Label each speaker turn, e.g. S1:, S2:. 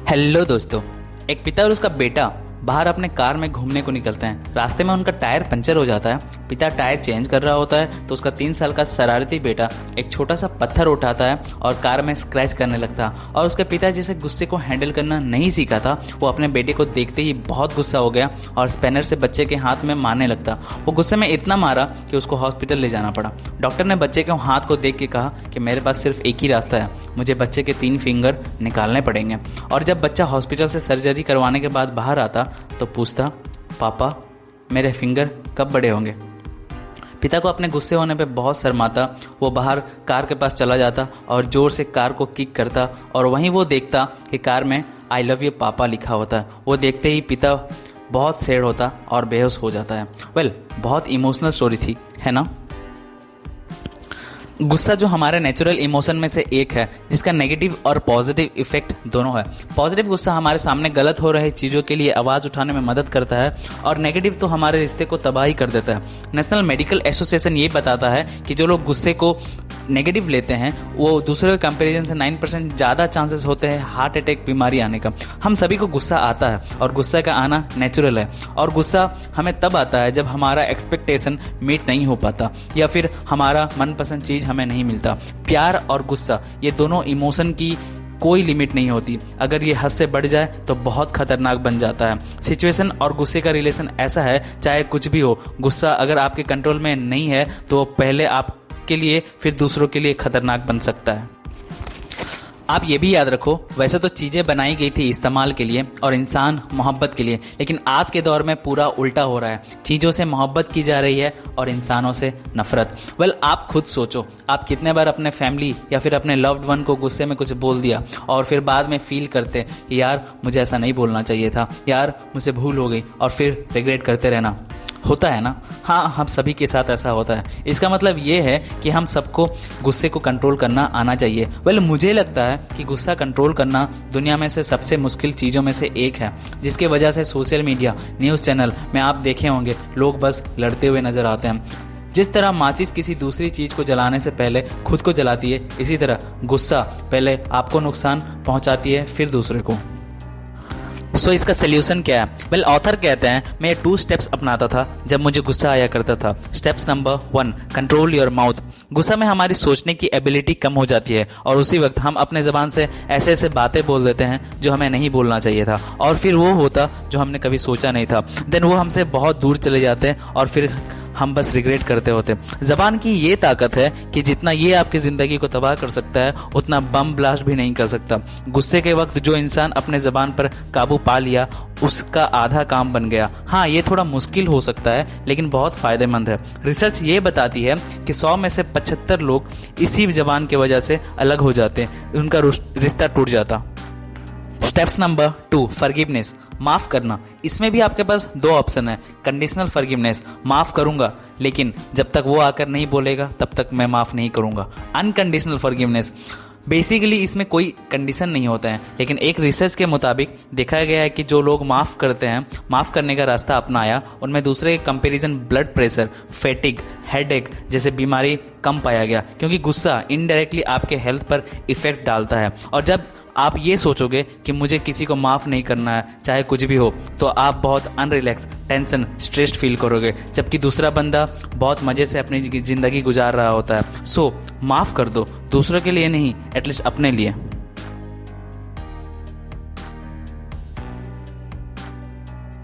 S1: Hello दोस्तों। एक पिता और उसका बेटा बाहर अपने कार में घूमने को निकलते हैं। रास्ते में उनका टायर पंचर हो जाता है। पिता टायर चेंज कर रहा होता है तो उसका 3 साल का शरारती बेटा एक छोटा सा पत्थर उठाता है और कार में स्क्रैच करने लगता है। और उसके पिता जिसे गुस्से को हैंडल करना नहीं सीखा था, वो अपने बेटे को देखते ही बहुत गुस्सा हो गया और स्पैनर से बच्चे के हाथ में मारने लगता। वो गुस्से में इतना मारा कि उसको हॉस्पिटल ले जाना पड़ा। डॉक्टर ने बच्चे के हाथ को देख के कहा कि मेरे पास सिर्फ एक ही रास्ता है, मुझे बच्चे के 3 फिंगर निकालने पड़ेंगे। और जब बच्चा हॉस्पिटल से सर्जरी करवाने के बाद बाहर आता तो पूछता, पापा मेरे फिंगर कब बड़े होंगे। पिता को अपने गुस्से होने पे बहुत शर्माता। वो बाहर कार के पास चला जाता और ज़ोर से कार को किक करता और वहीं वो देखता कि कार में आई लव यू पापा लिखा होता है। वो देखते ही पिता बहुत सैड होता और बेहोश हो जाता है। बहुत इमोशनल स्टोरी थी, है ना। गुस्सा जो हमारे नेचुरल इमोशन में से एक है, जिसका नेगेटिव और पॉजिटिव इफेक्ट दोनों है। पॉजिटिव गुस्सा हमारे सामने गलत हो रही चीज़ों के लिए आवाज़ उठाने में मदद करता है और नेगेटिव तो हमारे रिश्ते को तबाही कर देता है। नेशनल मेडिकल एसोसिएशन ये बताता है कि जो लोग गुस्से को नेगेटिव लेते हैं वो दूसरे के कंपैरिजन से 9% ज़्यादा चांसेस होते हैं हार्ट अटैक बीमारी आने का। हम सभी को गुस्सा आता है और गुस्सा का आना नेचुरल है। और गुस्सा हमें तब आता है जब हमारा एक्सपेक्टेशन मीट नहीं हो पाता या फिर हमारा मनपसंद चीज़ हमें नहीं मिलता। प्यार और गुस्सा ये दोनों इमोशन की कोई लिमिट नहीं होती। अगर ये हद से बढ़ जाए तो बहुत खतरनाक बन जाता है। सिचुएशन और गुस्से का रिलेशन ऐसा है, चाहे कुछ भी हो, गुस्सा अगर आपके कंट्रोल में नहीं है तो पहले आप के लिए फिर दूसरों के लिए खतरनाक बन सकता है। आप ये भी याद रखो, वैसे तो चीज़ें बनाई गई थी इस्तेमाल के लिए और इंसान मोहब्बत के लिए, लेकिन आज के दौर में पूरा उल्टा हो रहा है। चीज़ों से मोहब्बत की जा रही है और इंसानों से नफरत। आप खुद सोचो, आप कितने बार अपने फैमिली या फिर अपने लव्ड वन को गुस्से में कुछ बोल दिया और फिर बाद में फील करते यार मुझे ऐसा नहीं बोलना चाहिए था, यार मुझसे भूल हो गई, और फिर रिग्रेट करते रहना। होता है ना। हाँ, हम सभी के साथ ऐसा होता है। इसका मतलब ये है कि हम सबको गुस्से को कंट्रोल करना आना चाहिए। मुझे लगता है कि गुस्सा कंट्रोल करना दुनिया में से सबसे मुश्किल चीज़ों में से एक है, जिसके वजह से सोशल मीडिया, न्यूज़ चैनल में आप देखे होंगे लोग बस लड़ते हुए नजर आते हैं। जिस तरह माचिस किसी दूसरी चीज़ को जलाने से पहले खुद को जलाती है, इसी तरह गुस्सा पहले आपको नुकसान पहुंचाती है फिर दूसरे को। इसका सोल्यूशन क्या है? ऑथर कहते हैं मैं 2 स्टेप्स अपनाता था जब मुझे गुस्सा आया करता था। Steps number 1, control your mouth. गुस्सा में हमारी सोचने की एबिलिटी कम हो जाती है और उसी वक्त हम अपने ज़बान से ऐसे ऐसे बातें बोल देते हैं जो हमें नहीं बोलना चाहिए था, और फिर वो होता जो हमने कभी सोचा नहीं था। देन वो हमसे बहुत दूर चले जाते हैं और फिर हम बस रिग्रेट करते होते। ज़बान की ये ताकत है कि जितना ये आपकी ज़िंदगी को तबाह कर सकता है उतना बम ब्लास्ट भी नहीं कर सकता। गुस्से के वक्त जो इंसान अपने ज़बान पर काबू पा लिया उसका आधा काम बन गया। हाँ, ये थोड़ा मुश्किल हो सकता है लेकिन बहुत फ़ायदेमंद है। रिसर्च ये बताती है कि 100 में से 75 लोग इसी ज़बान की वजह से अलग हो जाते हैं, उनका रिश्ता टूट जाता। स्टेप्स नंबर 2, फॉरगिवनेस, माफ़ करना। इसमें भी आपके पास 2 ऑप्शन है। कंडीशनल फॉरगिवनेस, माफ़ करूंगा लेकिन जब तक वो आकर नहीं बोलेगा तब तक मैं माफ़ नहीं करूंगा। अनकंडीशनल फॉरगिवनेस, बेसिकली इसमें कोई कंडीशन नहीं होता है, लेकिन एक रिसर्च के मुताबिक देखा गया है कि जो लोग माफ़ करते हैं, माफ़ करने का रास्ता अपनाया, उनमें दूसरे के comparison blood pressure, fatigue, headache जैसे बीमारी कम पाया गया, क्योंकि गुस्सा इनडायरेक्टली आपके हेल्थ पर इफेक्ट डालता है। और जब आप ये सोचोगे कि मुझे किसी को माफ़ नहीं करना है चाहे कुछ भी हो, तो आप बहुत अनरिलैक्स, टेंशन, स्ट्रेस्ड फील करोगे, जबकि दूसरा बंदा बहुत मज़े से अपनी ज़िंदगी गुजार रहा होता है। माफ़ कर दो, दूसरों के लिए नहीं, एटलीस्ट अपने लिए।